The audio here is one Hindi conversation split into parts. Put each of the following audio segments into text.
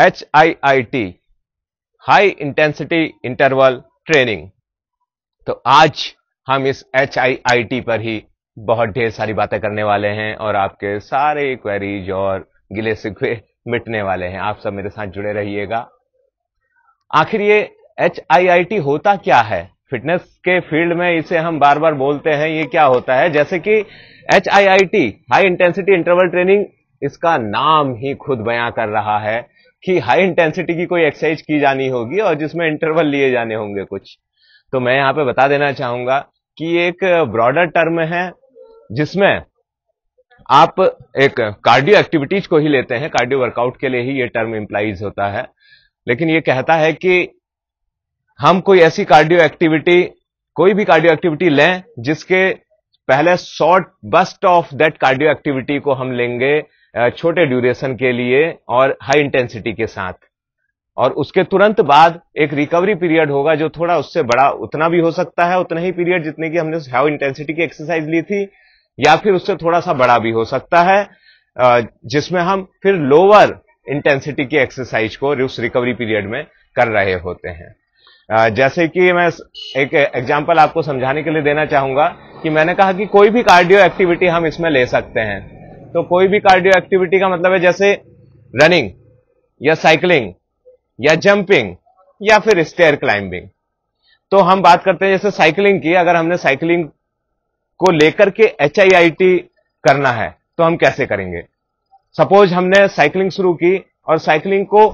HIIT, high intensity interval training. तो आज हम इस HIIT पर ही बहुत ढेर सारी बातें करने वाले हैं और आपके सारे क्वेरीज और गिले शिकवे मिटने वाले हैं। आप सब मेरे साथ जुड़े रहिएगा। आखिर ये HIIT होता क्या है? फिटनेस के फील्ड में इसे हम बार बार बोलते हैं, ये क्या होता है? जैसे कि HIIT, high intensity interval training, इसका नाम ही खुद बयां कर रहा है कि हाई इंटेंसिटी की कोई एक्सरसाइज की जानी होगी और जिसमें इंटरवल लिए जाने होंगे कुछ। तो मैं यहां पे बता देना चाहूंगा कि ये एक ब्रॉडर टर्म है जिसमें आप एक कार्डियो एक्टिविटीज को ही लेते हैं, कार्डियो वर्कआउट के लिए ही ये टर्म इंप्लाइज होता है। लेकिन ये कहता है कि हम कोई ऐसी कार्डियो एक्टिविटी, कोई भी कार्डियो एक्टिविटी लें जिसके पहले short burst of that cardio activity को हम लेंगे छोटे ड्यूरेशन के लिए और हाई इंटेंसिटी के साथ, और उसके तुरंत बाद एक रिकवरी पीरियड होगा जो थोड़ा उससे बड़ा, उतना भी हो सकता है, उतना ही पीरियड जितने की हमने हाई इंटेंसिटी की एक्सरसाइज ली थी, या फिर उससे थोड़ा सा बड़ा भी हो सकता है, जिसमें हम फिर लोअर इंटेंसिटी की एक्सरसाइज को उस रिकवरी पीरियड में कर रहे होते हैं। जैसे कि मैं एक एग्जांपल आपको समझाने के लिए देना चाहूंगा कि मैंने कहा कि कोई भी कार्डियो एक्टिविटी हम इसमें ले सकते हैं। तो कोई भी कार्डियो एक्टिविटी का मतलब है जैसे रनिंग या साइकिलिंग या जंपिंग या फिर स्टेयर क्लाइंबिंग। तो हम बात करते हैं जैसे साइकिलिंग की। अगर हमने साइकिलिंग को लेकर के HIIT करना है तो हम कैसे करेंगे? सपोज हमने साइकिलिंग शुरू की और साइकिलिंग को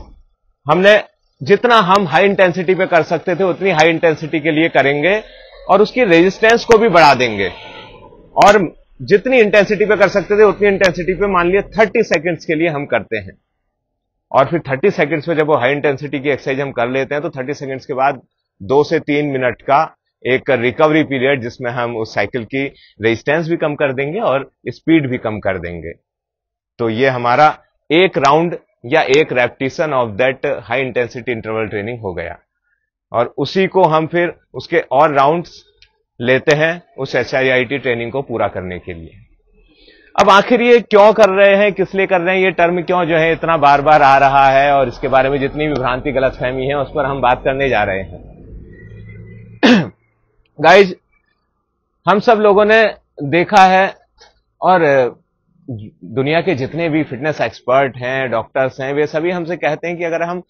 हमने जितना हम हाई इंटेंसिटी पे कर सकते थे उतनी हाई इंटेंसिटी के लिए करेंगे और उसकी रेजिस्टेंस को भी बढ़ा देंगे, और जितनी इंटेंसिटी पे कर सकते थे उतनी इंटेंसिटी पे मान लिया 30 सेकंड्स के लिए हम करते हैं, और फिर 30 सेकंड्स में जब वो हाई इंटेंसिटी की एक्सरसाइज हम कर लेते हैं तो 30 सेकंड्स के बाद 2 से 3 मिनट का एक रिकवरी पीरियड जिसमें हम उस साइकिल की रेजिस्टेंस भी कम कर देंगे और स्पीड भी कम कर देंगे। तो ये हमारा एक राउंड या एक repetition of that high intensity interval training हो गया, और उसी को हम फिर उसके और राउंड्स लेते हैं उस HIIT ट्रेनिंग को पूरा करने के लिए। अब आखिर ये क्यों कर रहे हैं, किस लिए कर रहे हैं, ये टर्म क्यों जो है इतना बार बार आ रहा है, और इसके बारे में जितनी भी भ्रांति गलतफहमी है उस पर हम बात करने जा रहे हैं। गाइज, हम सब लोगों ने देखा है, और दुनिया के जितने भी फिटनेस एक्सपर्ट हैं, डॉक्टर्स हैं, वे सभी हमसे कहते हैं कि अगर हम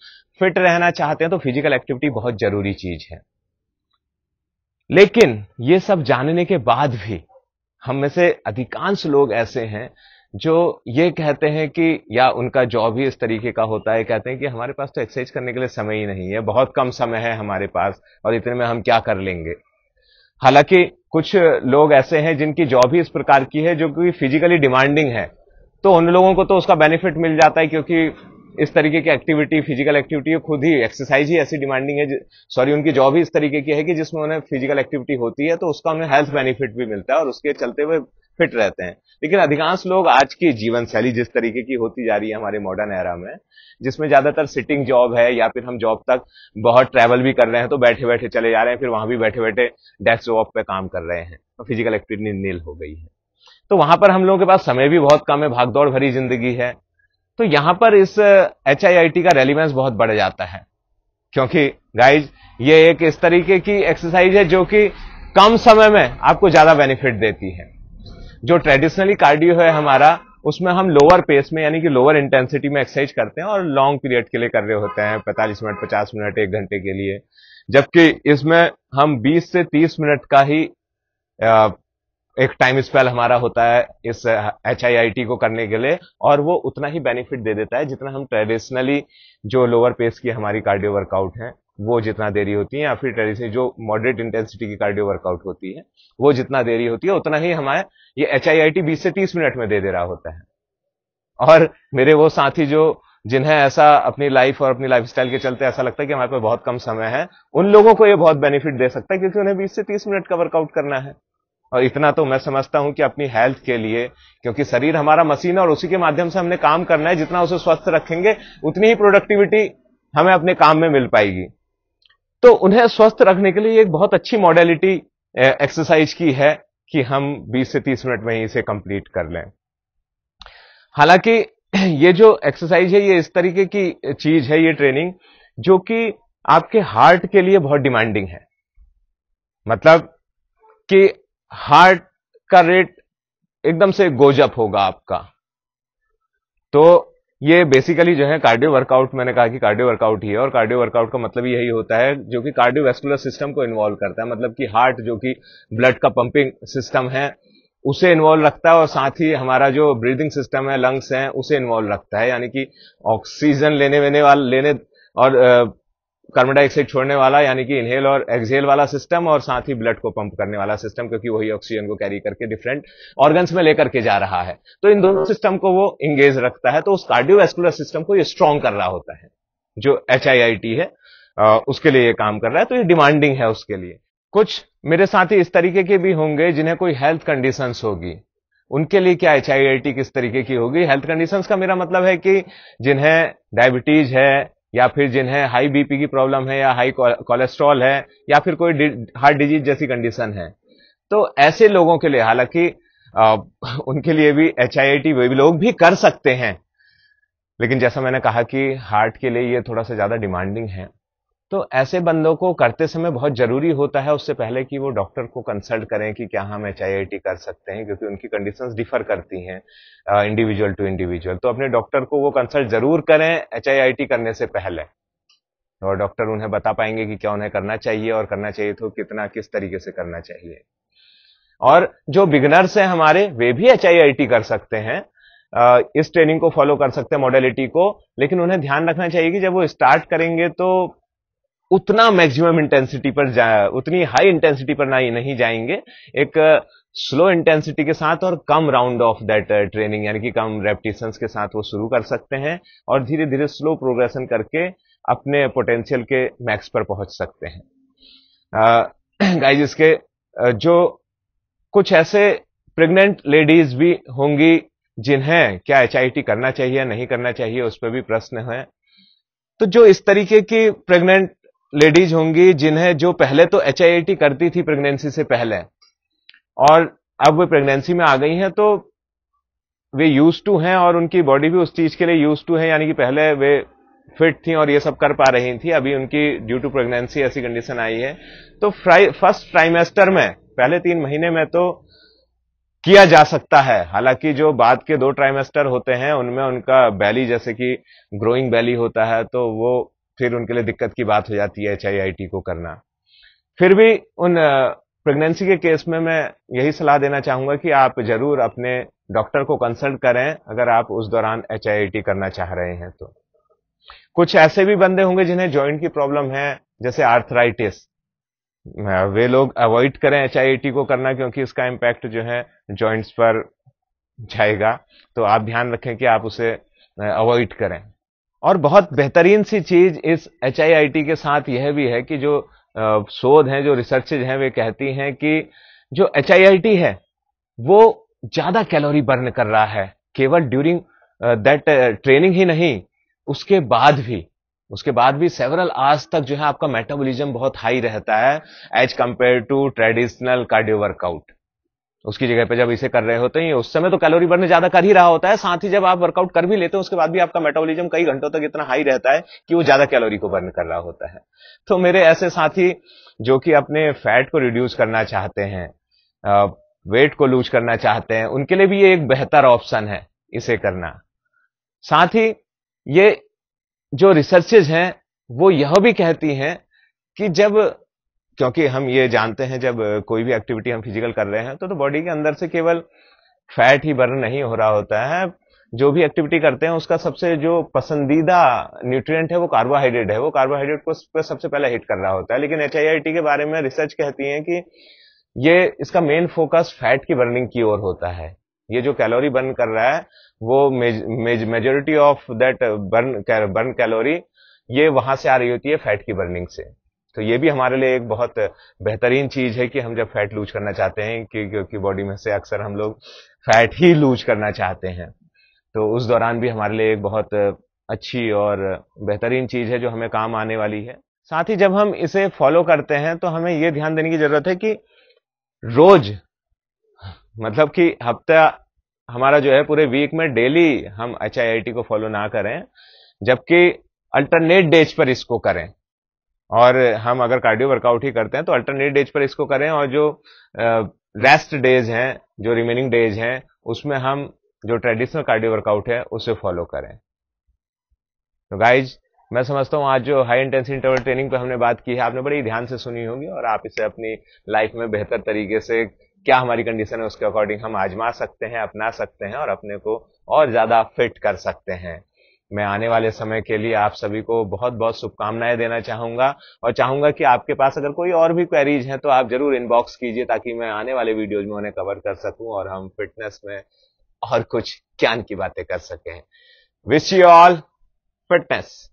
फिट रहना चाहते हैं तो फिजिकल एक्टिविटी बहुत जरूरी चीज है। लेकिन ये सब जानने के बाद भी हम में से अधिकांश लोग ऐसे हैं जो ये कहते हैं कि, या उनका जॉब ही इस तरीके का होता है, कहते हैं कि हमारे पास तो एक्सरसाइज करने के लिए समय ही नहीं है, बहुत कम समय है हमारे पास और इतने में हम क्या कर लेंगे। हालांकि कुछ लोग ऐसे हैं जिनकी जॉब ही इस प्रकार की है जो कि फिजिकली डिमांडिंग है, तो उन लोगों को तो उसका बेनिफिट मिल जाता है, क्योंकि इस तरीके की एक्टिविटी, फिजिकल एक्टिविटी खुद ही, एक्सरसाइज ही ऐसी डिमांडिंग है, सॉरी, उनकी जॉब ही इस तरीके की है कि जिसमें उन्हें फिजिकल एक्टिविटी होती है तो उसका उन्हें हेल्थ बेनिफिट भी मिलता है और उसके चलते हुए फिट रहते हैं। लेकिन अधिकांश लोग आज की जीवन शैली जिस तरीके की होती जा रही है हमारे मॉडर्न एरा में, जिसमें ज्यादातर सिटिंग जॉब है, या फिर हम जॉब तक बहुत ट्रैवल भी कर रहे हैं तो बैठे बैठे चले जा रहे हैं, फिर वहां भी बैठे बैठे डेस्क जॉब पे काम कर रहे हैं, तो फिजिकल एक्टिविटी नील हो गई है। तो वहां पर हम लोगों के पास समय भी बहुत कम है, भागदौड़ भरी जिंदगी है। तो यहां पर इस HIIT का रेलिवेंस बहुत बढ़ जाता है, क्योंकि गाइज ये एक इस तरीके की एक्सरसाइज है जो कि कम समय में आपको ज्यादा बेनिफिट देती है। जो ट्रेडिशनली कार्डियो है हमारा, उसमें हम लोअर पेस में यानी कि लोअर इंटेंसिटी में एक्सरसाइज करते हैं और लॉन्ग पीरियड के लिए कर रहे होते हैं, 45 मिनट, 50 मिनट, 1 घंटे के लिए, जबकि इसमें हम 20 से 30 मिनट का ही एक टाइम स्पेल हमारा होता है इस HIIT को करने के लिए, और वो उतना ही बेनिफिट दे देता है जितना हम ट्रेडिशनली जो लोअर पेस की हमारी कार्डियो वर्कआउट है वो जितना देरी होती है, या फिर ट्रेडिशनली जो मॉडरेट इंटेंसिटी की कार्डियो वर्कआउट होती है वो जितना देरी होती है, उतना ही हमारे ये HIIT 20 से 30 मिनट में दे रहा होता है। और मेरे वो साथी जो जिन्हें ऐसा अपनी लाइफ और अपनी लाइफस्टाइल के चलते ऐसा लगता है कि हमारे पास बहुत कम समय है, उन लोगों को ये बहुत बेनिफिट दे सकता है, क्योंकि उन्हें 20 से 30 मिनट का वर्कआउट करना है। और इतना तो मैं समझता हूं कि अपनी हेल्थ के लिए, क्योंकि शरीर हमारा मशीन है और उसी के माध्यम से हमने काम करना है, जितना उसे स्वस्थ रखेंगे उतनी ही प्रोडक्टिविटी हमें अपने काम में मिल पाएगी। तो उन्हें स्वस्थ रखने के लिए एक बहुत अच्छी मॉडलिटी एक्सरसाइज की है कि हम 20 से 30 मिनट में ही इसे कंप्लीट कर लें। हालांकि ये जो एक्सरसाइज है, ये इस तरीके की चीज है, ये ट्रेनिंग जो कि आपके हार्ट के लिए बहुत डिमांडिंग है। मतलब कि हार्ट का रेट एकदम से गोजअप होगा आपका। तो ये बेसिकली जो है कार्डियो वर्कआउट, मैंने कहा कि कार्डियो वर्कआउट ही है, और कार्डियो वर्कआउट का मतलब यही होता है जो कि कार्डियोवैस्कुलर सिस्टम को इन्वॉल्व करता है। मतलब कि हार्ट जो कि ब्लड का पंपिंग सिस्टम है उसे इन्वॉल्व रखता है, और साथ ही हमारा जो ब्रीदिंग सिस्टम है, लंग्स हैं, उसे इन्वॉल्व रखता है। यानी कि ऑक्सीजन लेने और कार्बन डाइऑक्साइड छोड़ने वाला, यानी कि इनहेल और एक्सहेल वाला सिस्टम, और साथ ही ब्लड को पंप करने वाला सिस्टम, क्योंकि वही ऑक्सीजन को कैरी करके डिफरेंट ऑर्गन्स में लेकर के जा रहा है। तो इन दोनों सिस्टम को वो इंगेज रखता है, तो उस कार्डियोवैस्कुलर सिस्टम को ये स्ट्रॉन्ग कर रहा होता है। जो HIIT है उसके लिए ये काम कर रहा है, तो ये डिमांडिंग है उसके लिए। कुछ मेरे साथी इस तरीके के भी होंगे जिन्हें कोई हेल्थ कंडीशंस होगी, उनके लिए क्या HIIT किस तरीके की होगी। हेल्थ कंडीशंस का मेरा मतलब है कि जिन्हें डायबिटीज है, या फिर जिन्हें हाई बीपी की प्रॉब्लम है, या हाई कोलेस्ट्रॉल है, या फिर कोई हार्ट डिजीज जैसी कंडीशन है। तो ऐसे लोगों के लिए, हालांकि उनके लिए भी HIIT वे भी लोग भी कर सकते हैं, लेकिन जैसा मैंने कहा कि हार्ट के लिए ये थोड़ा सा ज्यादा डिमांडिंग है। तो ऐसे बंदों को करते समय बहुत जरूरी होता है उससे पहले कि वो डॉक्टर को कंसल्ट करें कि क्या हम HIIT कर सकते हैं, क्योंकि उनकी कंडीशंस डिफर करती हैं इंडिविजुअल टू इंडिविजुअल। तो अपने डॉक्टर को वो कंसल्ट जरूर करें HIIT करने से पहले, और डॉक्टर उन्हें बता पाएंगे कि क्या उन्हें करना चाहिए, और करना चाहिए तो कितना, किस तरीके से करना चाहिए। और जो बिगनर्स हैं हमारे, वे भी HIIT कर सकते हैं, इस ट्रेनिंग को फॉलो कर सकते हैं, मॉडलिटी को। लेकिन उन्हें ध्यान रखना चाहिए कि जब वो स्टार्ट करेंगे तो उतना मैक्सिमम इंटेंसिटी पर उतनी हाई इंटेंसिटी पर नहीं जाएंगे। एक स्लो इंटेंसिटी के साथ और come round of that training, यानी कि कम रेपिटेशंस के साथ वो शुरू कर सकते हैं, और धीरे धीरे स्लो प्रोग्रेशन करके अपने पोटेंशियल के मैक्स पर पहुंच सकते हैं। गाइस, इसके जो कुछ ऐसे प्रेग्नेंट लेडीज भी होंगी जिन्हें क्या HIIT करना चाहिए या नहीं करना चाहिए, उस पर भी प्रश्न है। तो जो इस तरीके की प्रेग्नेंट लेडीज होंगी जिन्हें, जो पहले तो HIIT करती थी प्रेगनेंसी से पहले, और अब वे प्रेगनेंसी में आ गई हैं, तो वे यूज टू हैं, और उनकी बॉडी भी उस चीज के लिए यूज टू है। यानी कि पहले वे फिट थी और ये सब कर पा रही थी, अभी उनकी ड्यू टू प्रेगनेंसी ऐसी कंडीशन आई है। तो फर्स्ट ट्राइमेस्टर में, पहले 3 महीने में तो किया जा सकता है। हालांकि जो बाद के 2 ट्राइमेस्टर होते हैं उनमें उनका बैली, जैसे कि ग्रोइंग बैली होता है, तो वो फिर उनके लिए दिक्कत की बात हो जाती है HIIT को करना। फिर भी उन प्रेगनेंसी के केस में मैं यही सलाह देना चाहूंगा कि आप जरूर अपने डॉक्टर को कंसल्ट करें अगर आप उस दौरान HIIT करना चाह रहे हैं। तो कुछ ऐसे भी बंदे होंगे जिन्हें जॉइंट की प्रॉब्लम है, जैसे आर्थराइटिस, वे लोग अवॉइड करें HIIT को करना, क्योंकि इसका इंपैक्ट जो है जॉइंट्स पर जाएगा। तो आप ध्यान रखें कि आप उसे अवॉइड करें। और बहुत बेहतरीन सी चीज इस HIIT के साथ यह भी है कि जो शोध हैं, जो रिसर्चेज हैं, वे कहती हैं कि जो HIIT है वो ज्यादा कैलोरी बर्न कर रहा है, केवल ड्यूरिंग दैट ट्रेनिंग ही नहीं, उसके बाद भी सेवरल आवर्स तक जो है आपका मेटाबॉलिज्म बहुत हाई रहता है as compare to traditional cardio workout. उसकी जगह पे जब इसे कर रहे होते हैं, उस समय तो कैलोरी बर्न ज्यादा कर ही रहा होता है, साथ ही जब आप वर्कआउट कर भी लेते हैं उसके बाद भी आपका मेटाबॉलिज्म कई घंटों तक इतना हाई रहता है कि वो ज्यादा कैलोरी को बर्न कर रहा होता है। तो मेरे ऐसे साथी जो कि अपने फैट को रिड्यूस करना चाहते हैं, वेट को लूज करना चाहते हैं, उनके लिए भी ये एक बेहतर ऑप्शन है इसे करना। साथ ही ये जो रिसर्चेज हैं वो यह भी कहती हैं कि क्योंकि हम ये जानते हैं जब कोई भी एक्टिविटी हम फिजिकल कर रहे हैं तो बॉडी के अंदर से केवल फैट ही बर्न नहीं हो रहा होता है, जो भी एक्टिविटी करते हैं उसका सबसे जो पसंदीदा न्यूट्रिएंट है वो कार्बोहाइड्रेट है, वो कार्बोहाइड्रेट को सबसे पहले हिट कर रहा होता है। लेकिन HIIT के बारे में रिसर्च कहती है कि ये इसका मेन फोकस फैट की बर्निंग की ओर होता है। ये जो कैलोरी बर्न कर रहा है वो majority of that burn calorie ये वहां से आ रही होती है फैट की बर्निंग से। तो ये भी हमारे लिए एक बहुत बेहतरीन चीज है कि हम जब फैट लूज करना चाहते हैं, क्योंकि बॉडी में से अक्सर हम लोग फैट ही लूज करना चाहते हैं, तो उस दौरान भी हमारे लिए एक बहुत अच्छी और बेहतरीन चीज है जो हमें काम आने वाली है। साथ ही जब हम इसे फॉलो करते हैं तो हमें यह ध्यान देने की जरूरत है कि रोज, मतलब कि हफ्ता हमारा जो है पूरे वीक में डेली हम HIIT को फॉलो ना करें, जबकि अल्टरनेट डेज पर इसको करें। और हम अगर कार्डियो वर्कआउट ही करते हैं तो अल्टरनेट डेज पर इसको करें, और जो रेस्ट डेज हैं, जो रिमेनिंग डेज हैं, उसमें हम जो ट्रेडिशनल कार्डियो वर्कआउट है उसे फॉलो करें। तो गाइज, मैं समझता हूं आज जो हाई इंटेंसिटी इंटरवल ट्रेनिंग पे हमने बात की है, आपने बड़ी ध्यान से सुनी होगी और आप इसे अपनी लाइफ में बेहतर तरीके से, क्या हमारी कंडीशन है उसके अकॉर्डिंग हम आजमा सकते हैं, अपना सकते हैं और अपने को और ज्यादा फिट कर सकते हैं। मैं आने वाले समय के लिए आप सभी को बहुत बहुत शुभकामनाएं देना चाहूंगा, और चाहूंगा कि आपके पास अगर कोई और भी क्वेरीज हैं तो आप जरूर इनबॉक्स कीजिए, ताकि मैं आने वाले वीडियोज में उन्हें कवर कर सकूं और हम फिटनेस में और कुछ ज्ञान की बातें कर सकें। Wish you all fitness.